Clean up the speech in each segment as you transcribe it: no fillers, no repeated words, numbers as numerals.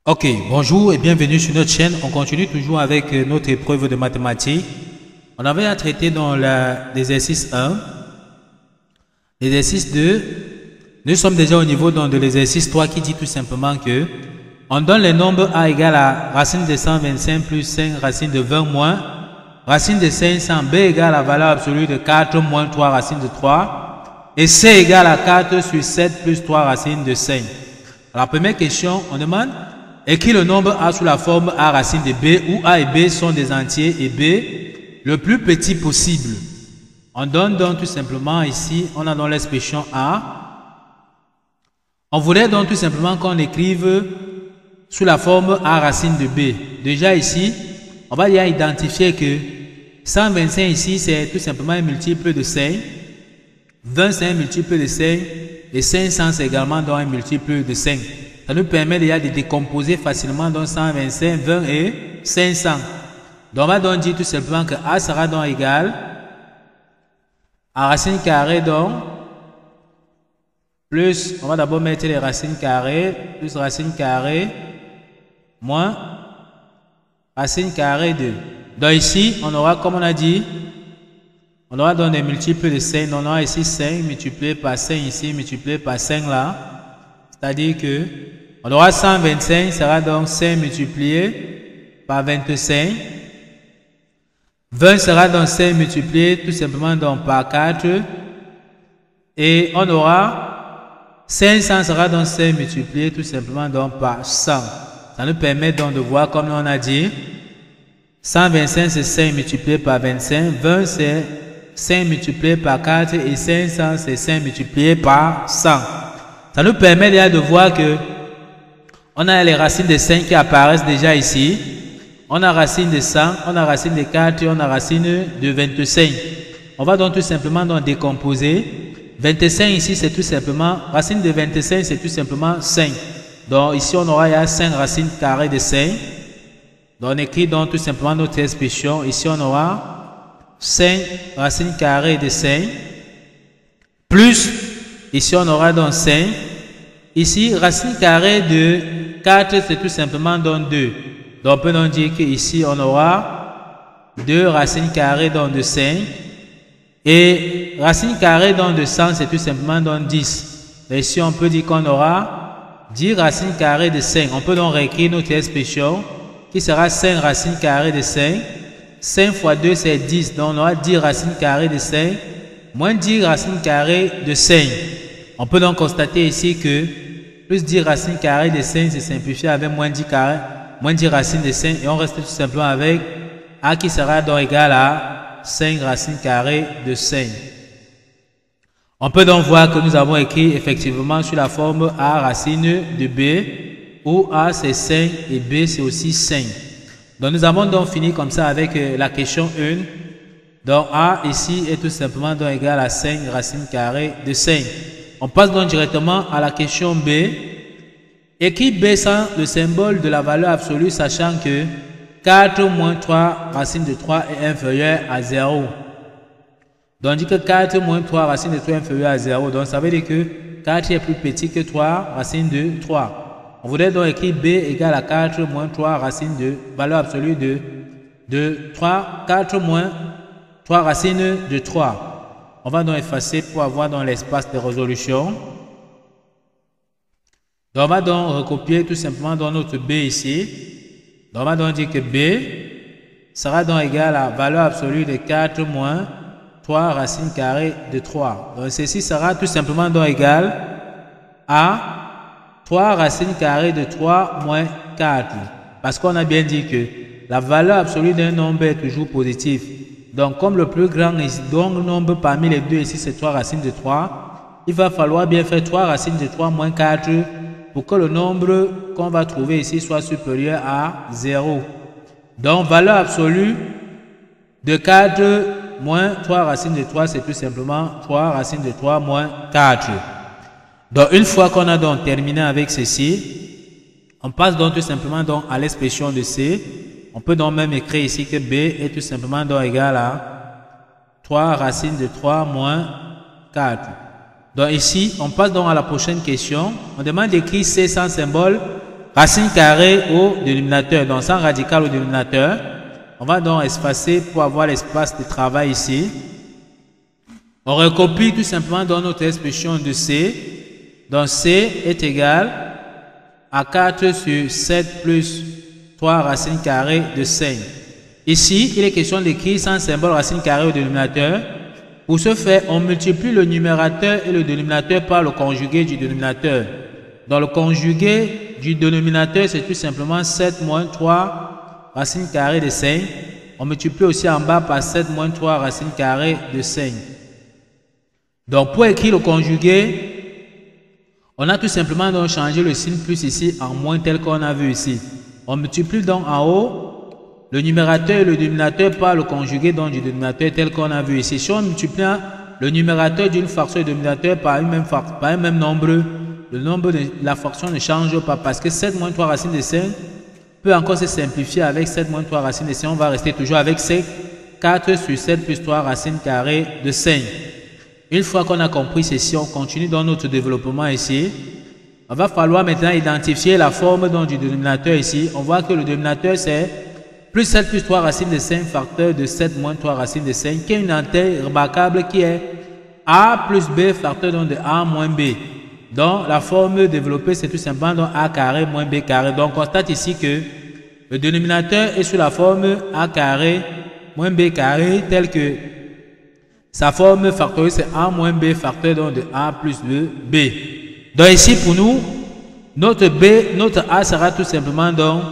Ok, bonjour et bienvenue sur notre chaîne. On continue toujours avec notre épreuve de mathématiques. On avait à traiter dans l'exercice 1, l'exercice 2. Nous sommes déjà au niveau de l'exercice 3 qui dit tout simplement que on donne les nombres a égale à racine de 125 plus 5 racine de 20 moins racine de 500, b égale à valeur absolue de 4 moins 3 racine de 3 et c égale à 4 sur 7 plus 3 racine de 5. Alors, première question, on demande écrit le nombre a sous la forme a racine de b où a et b sont des entiers et b le plus petit possible. On donne donc tout simplement ici, on a dans l'expression a. On voudrait donc tout simplement qu'on écrive sous la forme a racine de b. Déjà ici, on va déjà identifier que 125 ici, c'est tout simplement un multiple de 5. 20, c'est un multiple de 5. Et 500, c'est également donc un multiple de 5. Ça nous permet déjà de décomposer facilement donc 125, 20 et 500. Donc on va donc dire tout simplement que a sera donc égal à racine carrée donc plus, on va d'abord mettre les racines carrées, plus racine carrée, moins racine carrée de. Donc ici, on aura, comme on a dit, on aura donc des multiples de 5. Donc on aura ici 5 multiplié par 5 ici, multiplié par 5 là. C'est-à-dire que on aura 125, sera donc 5 multiplié par 25. 20 sera donc 5 multiplié tout simplement donc par 4. Et on aura 500 sera donc 5 multiplié tout simplement donc par 100. Ça nous permet donc de voir comme on a dit. 125 c'est 5 multiplié par 25. 20 c'est 5 multiplié par 4. Et 500 c'est 5 multiplié par 100. Ça nous permet déjà de voir que on a les racines de 5 qui apparaissent déjà ici. On a racine de 100, on a racine de 4 et on a racine de 25. On va donc tout simplement donc décomposer. 25 ici c'est tout simplement, racine de 25 c'est tout simplement 5. Donc ici on aura il y a 5 racines carrées de 5. Donc on écrit donc tout simplement notre expression. Ici on aura 5 racines carrées de 5 plus, ici on aura donc 5. Ici, racine carrée de 4, c'est tout simplement donc 2. Donc, on peut donc dire qu'ici, on aura 2 racines carrées donc de 5. Et racine carrée donc de 100, c'est tout simplement donc 10. Et ici, on peut dire qu'on aura 10 racines carrées de 5. On peut donc réécrire notre expression qui sera 5 racines carrées de 5. 5 fois 2, c'est 10. Donc, on aura 10 racines carrées de 5 moins 10 racines carrées de 5. On peut donc constater ici que plus 10 racines carrées de 5 c'est simplifié avec moins 10 racines de 5 et on reste tout simplement avec a qui sera donc égal à 5 racines carrées de 5. On peut donc voir que nous avons écrit effectivement sur la forme a racine de b où a c'est 5 et b c'est aussi 5. Donc nous avons donc fini comme ça avec la question 1. Donc a ici est tout simplement donc égal à 5 racines carrées de 5. On passe donc directement à la question B. Écrit B sans le symbole de la valeur absolue, sachant que 4 moins 3 racine de 3 est inférieur à 0. Donc on dit que 4 moins 3 racine de 3 est inférieur à 0. Donc ça veut dire que 4 est plus petit que 3 racine de 3. On voudrait donc écrire B égale à 4 moins 3 racine de valeur absolue de 3. 4 moins 3 racine de 3. On va donc effacer pour avoir dans l'espace de résolution. Donc on va donc recopier tout simplement dans notre B ici. Donc on va donc dire que B sera donc égal à valeur absolue de 4 moins 3 racine carrée de 3. Donc ceci sera tout simplement donc égal à 3 racines carrées de 3 moins 4. Parce qu'on a bien dit que la valeur absolue d'un nombre est toujours positive. Donc, comme le plus grand nombre parmi les deux ici, c'est 3 racines de 3, il va falloir bien faire 3 racines de 3 moins 4 pour que le nombre qu'on va trouver ici soit supérieur à 0. Donc, valeur absolue de 4 moins 3 racines de 3, c'est tout simplement 3 racines de 3 moins 4. Donc, une fois qu'on a donc terminé avec ceci, on passe donc tout simplement donc à l'expression de C. On peut donc même écrire ici que B est tout simplement donc égal à 3 racines de 3 moins 4. Donc ici, on passe donc à la prochaine question. On demande d'écrire C sans symbole racine carrée au dénominateur. Donc, sans radical au dénominateur. On va donc espacer pour avoir l'espace de travail ici. On recopie tout simplement dans notre expression de C. Donc, C est égal à 4 sur 7 plus 3 racine carrée de 5. Ici, il est question d'écrire sans symbole racine carrée au dénominateur. Pour ce faire, on multiplie le numérateur et le dénominateur par le conjugué du dénominateur. Dans le conjugué du dénominateur, c'est tout simplement 7 moins 3 racine carrée de 5. On multiplie aussi en bas par 7 moins 3 racine carrée de 5. Donc, pour écrire le conjugué, on a tout simplement donc changé le signe plus ici en moins tel qu'on a vu ici. On multiplie donc en haut le numérateur et le dénominateur par le conjugué donc du dénominateur tel qu'on a vu ici. Si on multiplie le numérateur d'une fraction et le dénominateur par un même nombre, le nombre de la fraction ne change pas parce que 7 moins 3 racine de 5 peut encore se simplifier avec 7 moins 3 racine de 5. On va rester toujours avec 4 sur 7 plus 3 racine carrée de 5. Une fois qu'on a compris ceci, on continue dans notre développement ici. Il va falloir maintenant identifier la forme donc du dénominateur ici. On voit que le dénominateur c'est plus 7 plus 3 racine de 5 facteur de 7 moins 3 racine de 5 qui est une entière remarquable qui est A plus B facteur donc de A moins B. Donc la forme développée c'est tout simplement donc A carré moins B carré. Donc on constate ici que le dénominateur est sous la forme A carré moins B carré tel que sa forme factorielle c'est A moins B facteur donc de A plus de B. Donc ici pour nous, notre A sera tout simplement donc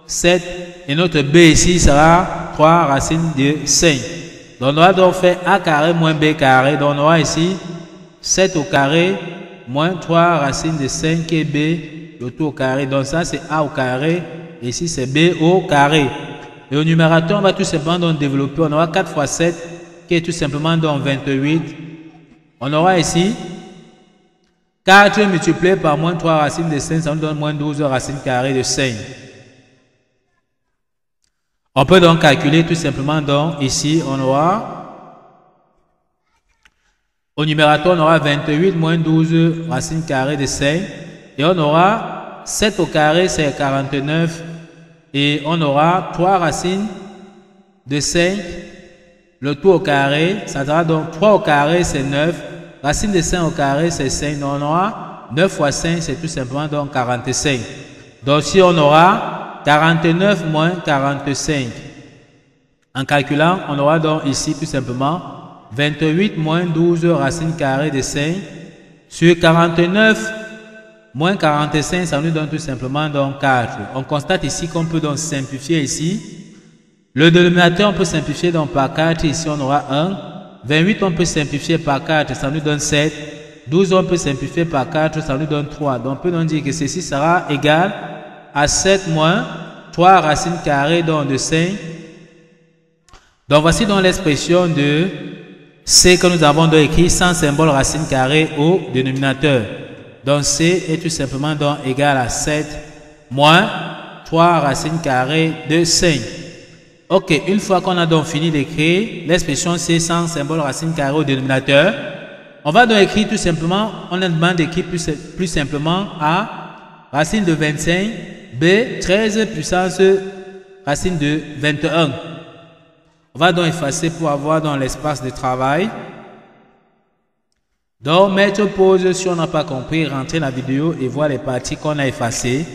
7 et notre B ici sera 3 racines de 5. Donc on aura donc fait A carré moins B carré. Donc on aura ici 7 au carré moins 3 racines de 5 qui est B, le tout au carré. Donc ça c'est A au carré et ici c'est B au carré. Et au numérateur on va tout simplement donc développer. On aura 4 fois 7 qui est tout simplement donc 28. On aura ici 4 multiplié par moins 3 racines de 5, ça nous donne moins 12 racines carrées de 5. On peut donc calculer tout simplement donc ici on aura au numérateur on aura 28 moins 12 racines carrées de 5 et on aura 7 au carré c'est 49 et on aura 3 racines de 5 le tout au carré ça sera donc 3 au carré c'est 9 racine de 5 au carré c'est 5 donc on aura 9 fois 5 c'est tout simplement donc 45 donc si on aura 49 moins 45. En calculant, on aura donc ici tout simplement 28 moins 12 racines carrées de 5 sur 49 moins 45, ça nous donne tout simplement donc 4. On constate ici qu'on peut donc simplifier ici. Le dénominateur, on peut simplifier donc par 4. Ici, on aura 1. 28, on peut simplifier par 4, ça nous donne 7. 12, on peut simplifier par 4, ça nous donne 3. Donc, on peut donc dire que ceci sera égal à 7 moins 3 racines carrées donc de 5. Donc voici donc l'expression de C que nous avons donc écrit sans symbole racine carrée au dénominateur. Donc C est tout simplement donc égal à 7 moins 3 racines carrées de 5. Ok, une fois qu'on a donc fini d'écrire l'expression C sans symbole racine carrée au dénominateur, on va donc écrire tout simplement, on a demandé d'écrire plus simplement A racine de 25, B, 13 puissance racine de 21. On va donc effacer pour avoir dans l'espace de travail. Donc, mettre pause si on n'a pas compris, rentrer la vidéo et voir les parties qu'on a effacées.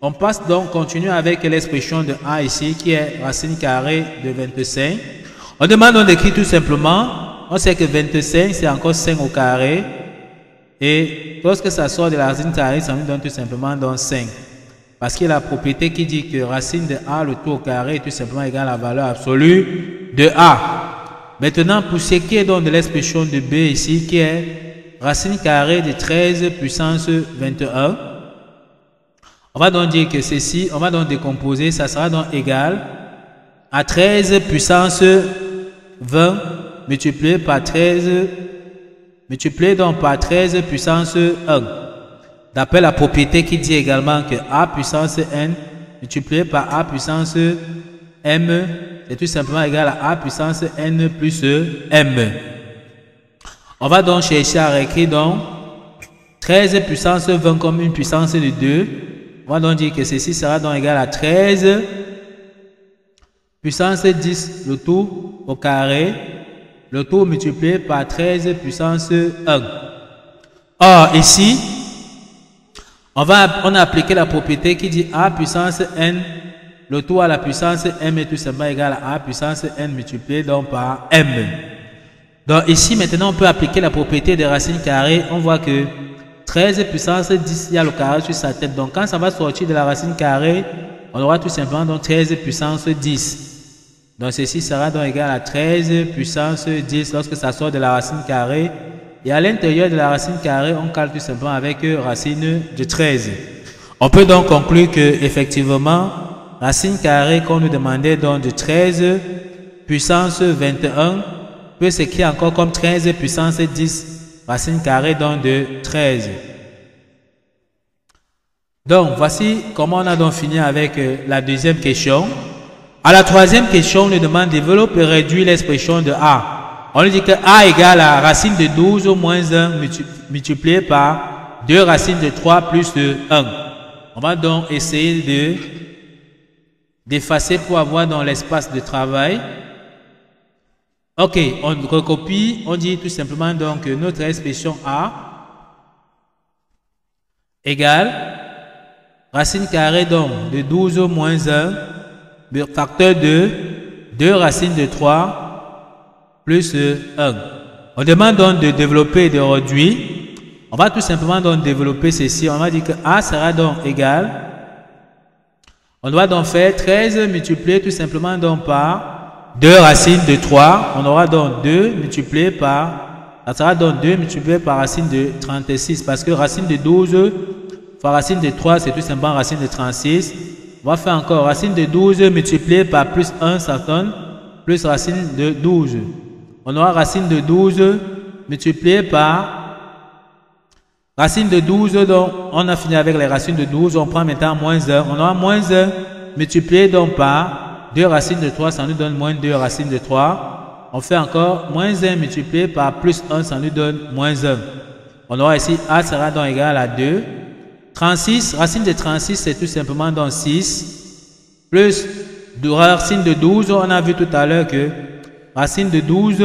On passe donc, continue avec l'expression de A ici qui est racine carrée de 25. On demande donc d'écrire tout simplement, on sait que 25 c'est encore 5 au carré. Et lorsque ça sort de la racine carrée, ça nous donne tout simplement donc 5. Parce qu'il y a la propriété qui dit que racine de A, le tout au carré, est tout simplement égal à la valeur absolue de A. Maintenant, pour ce qui est donc de l'expression de B ici, qui est racine carrée de 13 puissance 21, on va donc dire que ceci, on va donc décomposer, ça sera donc égal à 13 puissance 20 multiplié par 13 multiplié donc par 13 puissance 1. D'après la propriété qui dit également que A puissance N multiplié par A puissance M est tout simplement égal à A puissance N plus M. On va donc chercher à réécrire donc 13 puissance 20 comme une puissance de 2 on va donc dire que ceci sera donc égal à 13 puissance 10, le tout au carré, le tout multiplié par 13 puissance 1. Or, ici, on a appliqué la propriété qui dit A puissance n, le tout à la puissance m est tout simplement égal à A puissance n multiplié donc par m. Donc ici, maintenant, on peut appliquer la propriété des racines carrées. On voit que 13 puissance 10, il y a le carré sur sa tête. Donc quand ça va sortir de la racine carrée, on aura tout simplement donc 13 puissance 10. Donc ceci sera donc égal à 13 puissance 10 lorsque ça sort de la racine carrée. Et à l'intérieur de la racine carrée, on calcule tout simplement avec racine de 13. On peut donc conclure que effectivement, racine carrée qu'on nous demandait donc de 13 puissance 21 peut s'écrire encore comme 13 puissance 10 racine carrée donc de 13. Donc voici comment on a donc fini avec la deuxième question. À la troisième question, on nous demande développer et réduire l'expression de A. On nous dit que A égale à racine de 12 moins 1 multiplié par 2 racines de 3 plus de 1. On va donc essayer d'effacer pour avoir dans l'espace de travail. Ok, on recopie, on dit tout simplement donc que notre expression A égale racine carrée donc de 12 moins 1 facteur de 2 racines de 3 plus 1. On demande donc de développer et de réduire. On va tout simplement donc développer ceci. On va dire que A sera donc égal. On doit donc faire 13 multiplié tout simplement donc par 2 racines de 3. On aura donc 2 multiplié par, ça sera donc 2 multiplié par racine de 36 parce que racine de 12 fois racine de 3 c'est tout simplement racine de 36. On va faire encore racine de 12 multiplié par plus 1, ça donne plus racine de 12. On aura racine de 12 multiplié par racine de 12, donc on a fini avec les racines de 12, on prend maintenant moins 1. On aura moins 1 multiplié donc par 2 racines de 3, ça nous donne moins 2 racines de 3. On fait encore moins 1 multiplié par plus 1, ça nous donne moins 1. On aura ici A sera donc égal à 2. 36, racine de 36, c'est tout simplement donc 6. Plus de racine de 12, on a vu tout à l'heure que racine de 12,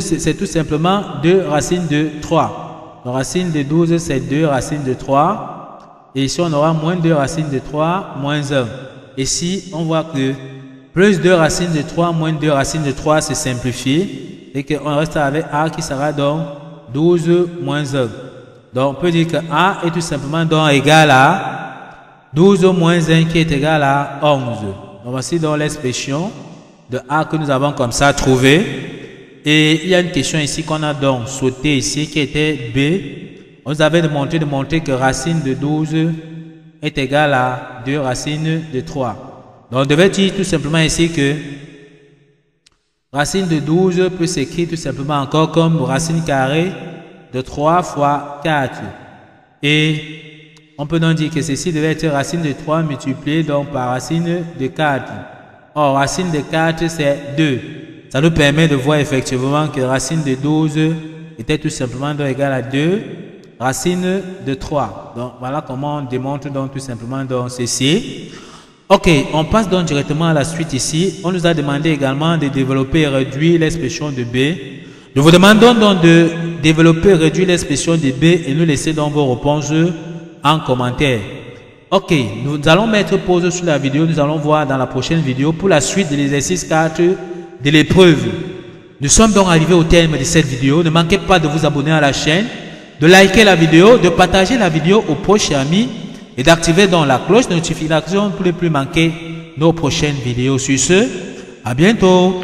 c'est tout simplement 2 racines de 3. Donc, racine de 12, c'est 2 racines de 3. Et ici, on aura moins 2 racines de 3, moins 1. Ici, on voit que plus 2 racines de 3, moins 2 racines de 3, c'est simplifié. Et qu'on reste avec A qui sera donc 12 moins 1. Donc, on peut dire que A est tout simplement donc égal à 12 moins 1 qui est égal à 11. Donc, voici donc l'expression de A que nous avons comme ça trouvé. Et il y a une question ici qu'on a donc sauté ici qui était B. On nous avait démontré que racine de 12 est égale à 2 racines de 3. Donc, on devait dire tout simplement ici que racine de 12 peut s'écrire tout simplement encore comme racine carrée de 3 fois 4. Et on peut donc dire que ceci devait être racine de 3 multiplié donc par racine de 4. Or, racine de 4 c'est 2. Ça nous permet de voir effectivement que racine de 12 était tout simplement donc égale à 2 racine de 3. Donc voilà comment on démontre donc tout simplement donc ceci. Ok, on passe donc directement à la suite ici. On nous a demandé également de développer et réduire l'expression de B. Nous vous demandons donc de développer et réduire l'expression de B et nous laisser donc vos réponses en commentaire. Ok, nous allons mettre pause sur la vidéo. Nous allons voir dans la prochaine vidéo pour la suite de l'exercice 4 de l'épreuve. Nous sommes donc arrivés au terme de cette vidéo. Ne manquez pas de vous abonner à la chaîne, de liker la vidéo, de partager la vidéo aux proches et amis et d'activer donc la cloche de notification pour ne plus manquer nos prochaines vidéos. Sur ce, à bientôt.